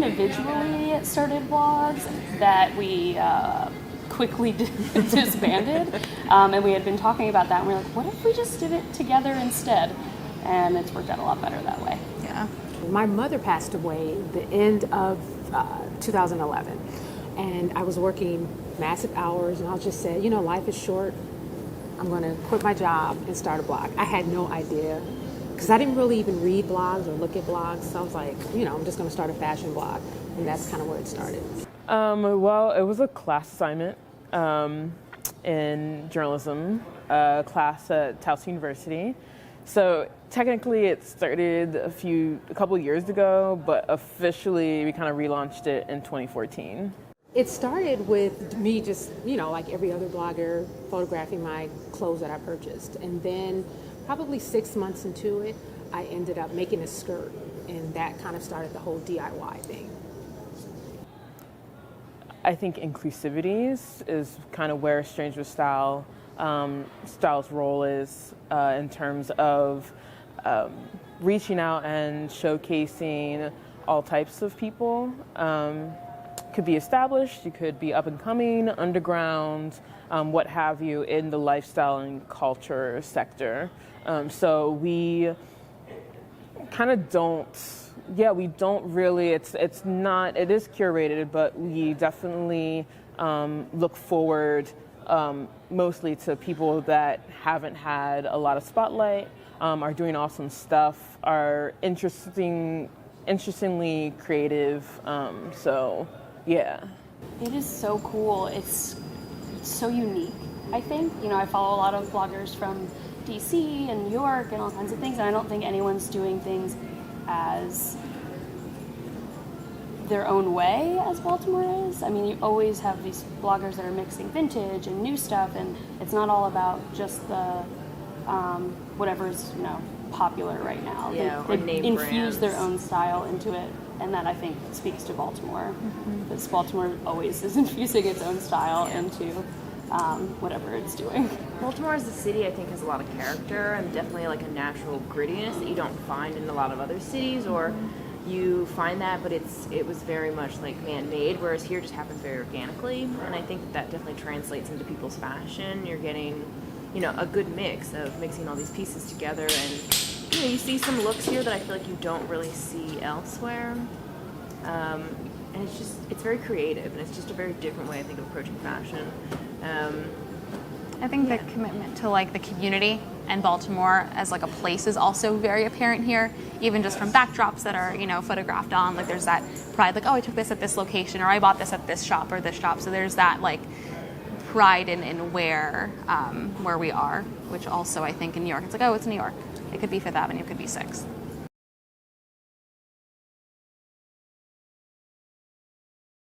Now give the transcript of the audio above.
individually started blogs that we quickly disbanded, and we had been talking about that, and we were like, what if we just did it together instead? And it's worked out a lot better that way. Yeah. My mother passed away the end of 2011, and I was working massive hours, and I just said, you know, life is short. I'm going to quit my job and start a blog. I had no idea, because I didn't really even read blogs or look at blogs, so I was like, you know, I'm just going to start a fashion blog, and that's kind of where it started. Well, it was a class assignment in journalism, a class at Towson University. So technically it started a couple years ago, but officially we kind of relaunched it in 2014. It started with me just, you know, like every other blogger, photographing my clothes that I purchased. And then probably 6 months into it, I ended up making a skirt, and that kind of started the whole DIY thing. I think inclusivity is kind of where Strange with Style, Style's role is in terms of reaching out and showcasing all types of people. Could be established, you could be up and coming, underground, what have you, in the lifestyle and culture sector. So we kind of we don't really, it is curated, but we definitely look forward mostly to people that haven't had a lot of spotlight, are doing awesome stuff, are interestingly creative, so yeah. It is so cool. It's so unique, I think. You know, I follow a lot of bloggers from DC and New York and all kinds of things, and I don't think anyone's doing things as their own way as Baltimore is. I mean, you always have these bloggers that are mixing vintage and new stuff, and it's not all about just the whatever's, you know, popular right now. Yeah, they infuse brands. their own style into it, and that, I think, speaks to Baltimore, because Baltimore always is infusing its own style into whatever it's doing. Baltimore as a city, I think, has a lot of character and definitely like a natural grittiness that you don't find in a lot of other cities, or you find that, but it was very much like man-made, whereas here it just happens very organically, and I think that definitely translates into people's fashion. You're getting, you know, a good mix of mixing all these pieces together, and you know, you see some looks here that I feel like you don't really see elsewhere, and it's very creative, and it's just a very different way, I think, of approaching fashion. I think the commitment to like the community and Baltimore as like a place is also very apparent here, even just from backdrops that are, you know, photographed on. Like there's that pride, like, oh, I took this at this location, or I bought this at this shop or this shop. So there's that like pride in where we are, which also I think in New York, it's like, oh, it's New York. It could be Fifth Avenue, it could be 6th.